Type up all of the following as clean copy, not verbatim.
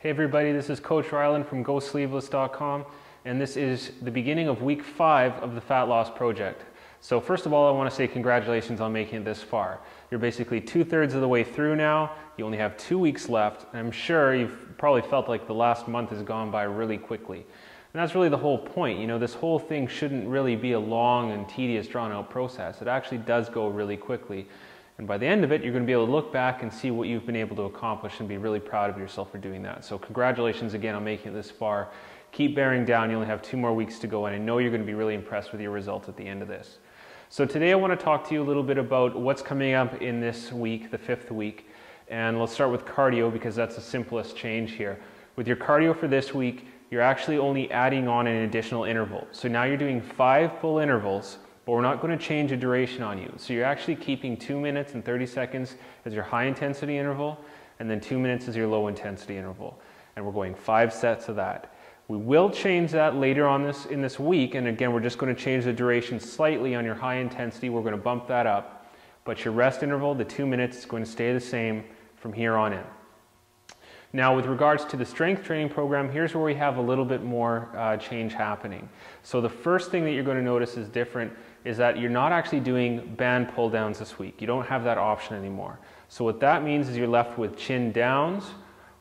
Hey everybody, this is Coach Rylan from GoSleeveless.com, and this is the beginning of week 5 of the Fat Loss Project. So first of all, I want to say congratulations on making it this far. You're basically 2/3 of the way through now. You only have 2 weeks left, and I'm sure you've probably felt like the last month has gone by really quickly. And that's really the whole point. You know, this whole thing shouldn't really be a long and tedious, drawn-out process. It actually does go really quickly. And by the end of it, you're going to be able to look back and see what you've been able to accomplish and be really proud of yourself for doing that. So congratulations again on making it this far. Keep bearing down. You only have 2 more weeks to go, and I know you're going to be really impressed with your results at the end of this. So today I want to talk to you a little bit about what's coming up in this week, the 5th week. And let's start with cardio because that's the simplest change here. With your cardio for this week, you're actually only adding on an additional interval. So now you're doing 5 full intervals, but we're not going to change the duration on you. So you're actually keeping 2 minutes and 30 seconds as your high intensity interval, and then 2 minutes as your low intensity interval. And we're going 5 sets of that. We will change that later on in this week, and again, we're just going to change the duration slightly on your high intensity. We're going to bump that up, but your rest interval, the 2 minutes, is going to stay the same from here on in. Now, with regards to the strength training program, here's where we have a little bit more change happening. So the first thing that you're going to notice is different is that you're not actually doing band pull downs this week. You don't have that option anymore. So what that means is you're left with chin downs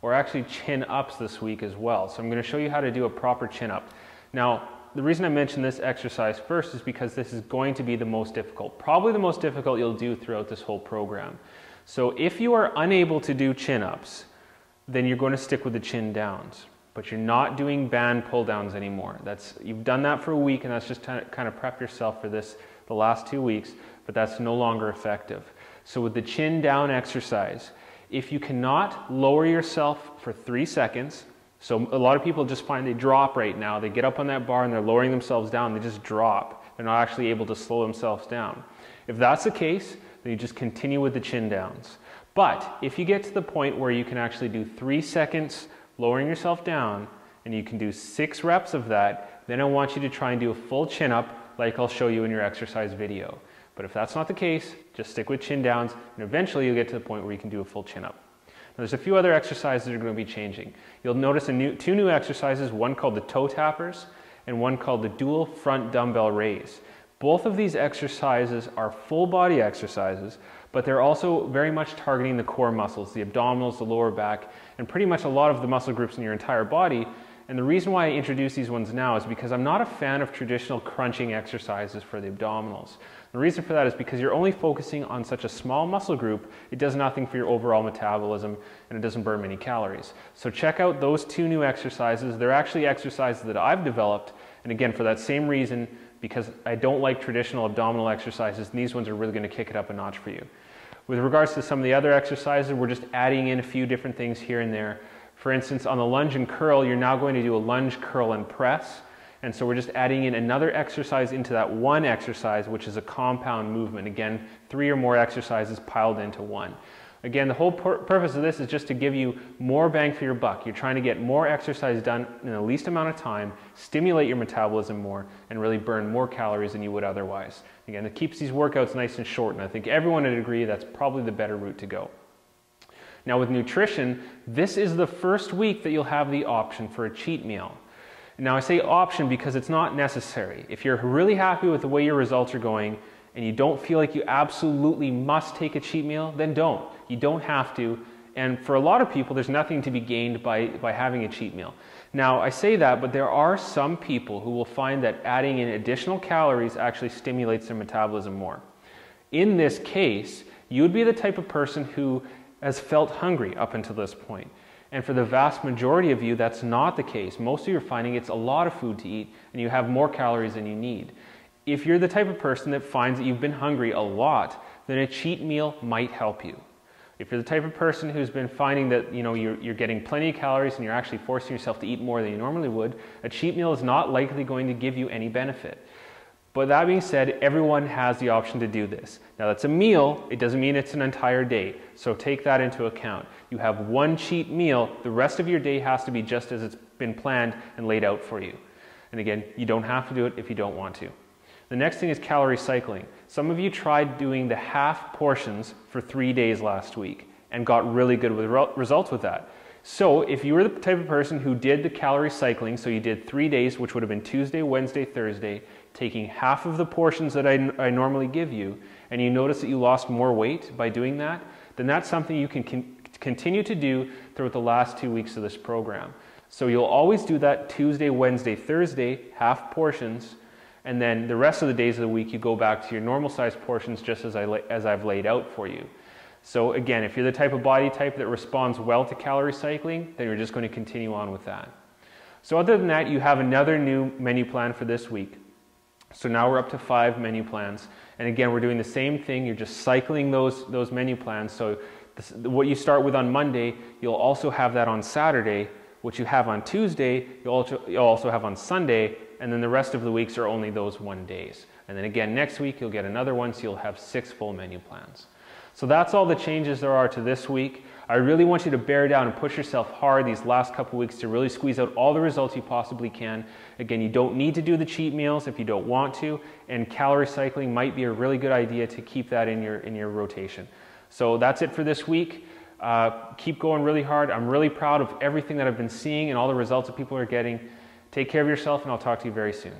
or actually chin ups this week as well. So I'm going to show you how to do a proper chin up. Now, the reason I mention this exercise first is because this is going to be the most difficult, probably the most difficult you'll do throughout this whole program. So if you are unable to do chin ups, then you're going to stick with the chin downs. But you're not doing band pull downs anymore. You've done that for a week, and that's just kind of prep yourself for the last 2 weeks, but that's no longer effective. So with the chin down exercise, if you cannot lower yourself for 3 seconds, so a lot of people just find they drop right now. They get up on that bar and they're lowering themselves down, they just drop. They're not actually able to slow themselves down. If that's the case, then you just continue with the chin downs. But if you get to the point where you can actually do 3 seconds lowering yourself down, and you can do 6 reps of that, then I want you to try and do a full chin up like I'll show you in your exercise video. But if that's not the case, just stick with chin downs, and eventually you'll get to the point where you can do a full chin up. Now, there's a few other exercises that are going to be changing. You'll notice 2 new exercises, one called the toe tappers and one called the dual front dumbbell raise. Both of these exercises are full body exercises, but they're also very much targeting the core muscles, the abdominals, the lower back, and pretty much a lot of the muscle groups in your entire body. And the reason why I introduce these ones now is because I'm not a fan of traditional crunching exercises for the abdominals. The reason for that is because you're only focusing on such a small muscle group, it does nothing for your overall metabolism, and it doesn't burn many calories. So check out those 2 new exercises. They're actually exercises that I've developed, and again, for that same reason, because I don't like traditional abdominal exercises, and these ones are really going to kick it up a notch for you. With regards to some of the other exercises, we're just adding in a few different things here and there. For instance, on the lunge and curl, you're now going to do a lunge, curl, and press. And so we're just adding in another exercise into that one exercise, which is a compound movement. Again, 3 or more exercises piled into one. Again, the whole purpose of this is just to give you more bang for your buck. You're trying to get more exercise done in the least amount of time, stimulate your metabolism more, and really burn more calories than you would otherwise. Again, it keeps these workouts nice and short, and I think everyone would agree that's probably the better route to go. Now with nutrition, this is the first week that you'll have the option for a cheat meal. Now I say option because it's not necessary. If you're really happy with the way your results are going, and you don't feel like you absolutely must take a cheat meal, then don't. You don't have to. And for a lot of people, there's nothing to be gained by having a cheat meal. Now, I say that, but there are some people who will find that adding in additional calories actually stimulates their metabolism more. In this case, you would be the type of person who has felt hungry up until this point. And for the vast majority of you, that's not the case. Most of you are finding it's a lot of food to eat, and you have more calories than you need. If you're the type of person that finds that you've been hungry a lot, then a cheat meal might help you. If you're the type of person who's been finding that you're getting plenty of calories and you're actually forcing yourself to eat more than you normally would, a cheat meal is not likely going to give you any benefit. But that being said, everyone has the option to do this. Now that's a meal, it doesn't mean it's an entire day, so take that into account. You have one cheat meal, the rest of your day has to be just as it's been planned and laid out for you. And again, you don't have to do it if you don't want to. The next thing is calorie cycling. Some of you tried doing the half portions for 3 days last week and got really good results with that. So if you were the type of person who did the calorie cycling, so you did 3 days, which would have been Tuesday, Wednesday, Thursday, taking half of the portions that I normally give you, and you notice that you lost more weight by doing that, then that's something you can continue to do throughout the last 2 weeks of this program. So you'll always do that Tuesday, Wednesday, Thursday, half portions, and then the rest of the days of the week you go back to your normal size portions just as I've laid out for you. So again, if you're the type of body type that responds well to calorie cycling, then you're just going to continue on with that. So other than that, you have another new menu plan for this week. So now we're up to 5 menu plans. And again, we're doing the same thing. You're just cycling those menu plans. So what you start with on Monday, you'll also have that on Saturday. What you have on Tuesday, you'll also have on Sunday. And then the rest of the weeks are only those 1 days. And then again, next week, you'll get another one. So you'll have 6 full menu plans. So that's all the changes there are to this week. I really want you to bear down and push yourself hard these last couple weeks to really squeeze out all the results you possibly can. Again, you don't need to do the cheat meals if you don't want to, and calorie cycling might be a really good idea to keep that in your rotation. So that's it for this week. Keep going really hard. I'm really proud of everything that I've been seeing and all the results that people are getting. Take care of yourself, and I'll talk to you very soon.